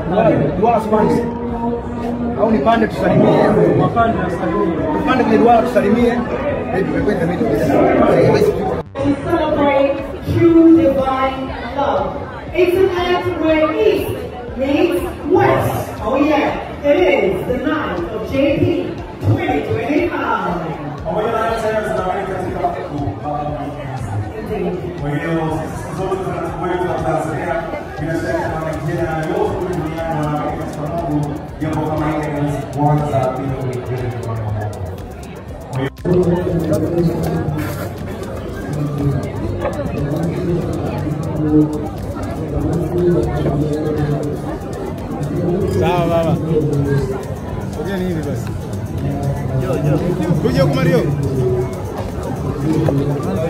Duara Spanish. Au nipande tusalimie. Tupande kwenye duara tusalimie. Celebrate true divine love. It's an act where East meets West. Oh yeah, it is the night of JP 2025. Sawa baba. Ngoja nini basi? Jo. Kuja huko Mario.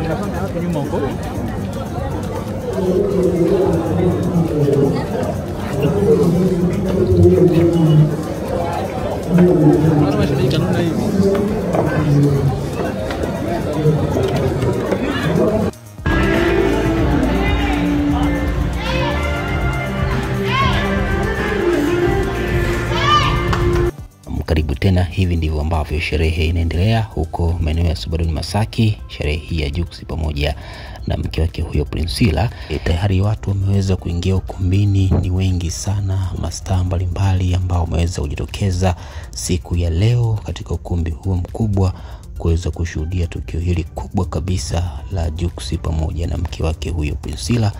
Nafanya hapo nyuma huko. Mara mashirika nuna hivi. Karibu tena, hivi ndivyo ambavyo sherehe inaendelea huko maeneo ya Subadoni Masaki. Sherehe hii ya Jux pamoja na mke wake huyo Priscilla. Tayari watu wameweza kuingia ukumbini, ni wengi sana, mastaa mbalimbali ambao wameweza kujitokeza siku ya leo katika ukumbi huo mkubwa kuweza kushuhudia tukio hili kubwa kabisa la Jux pamoja na mke wake huyo Priscilla,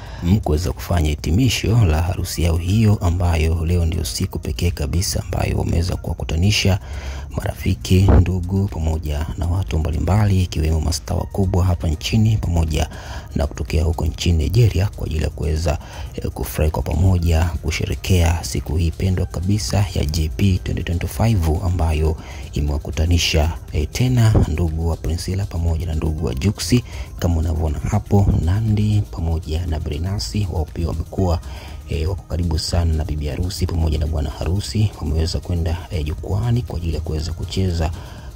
kuweza kufanya hitimisho la harusi yao hiyo, ambayo leo ndio siku pekee kabisa ambayo wameweza kuwakutanisha marafiki, ndugu pamoja na watu mbalimbali, ikiwemo mastaa wakubwa hapa nchini pamoja na kutokea huko nchini Nigeria, kwa ajili ya kuweza kufurahi kwa pamoja kusherekea siku hii pendwa kabisa ya JP 2025 ambayo imewakutanisha tena ndugu wa Priscilla pamoja na ndugu wa Jux. Kama unavyoona hapo, Nandi pamoja na Brenasi wao pia wamekuwa wako karibu sana na bibi harusi pamoja na bwana harusi. Wameweza kwenda jukwani kwa ajili ya kuweza kucheza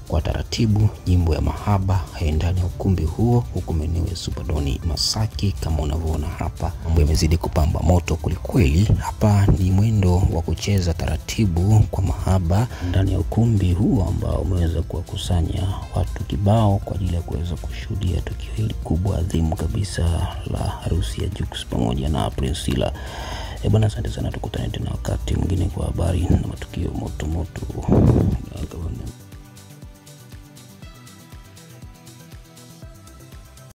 kwa taratibu nyimbo ya mahaba ndani ya ukumbi huo huko maeneo ya Subadoni Masaki. Kama unavyoona hapa, mambo yamezidi kupamba moto kulikweli. Hapa ni mwendo wa kucheza taratibu kwa mahaba ndani ya ukumbi huo ambao umeweza kuwakusanya watu kibao kwa ajili ya kuweza kushuhudia tukio hili kubwa adhimu kabisa la harusi ya Jux pamoja na Priscilla. Bwana, asante sana, tukutane tena wakati mwingine kwa habari na matukio moto moto.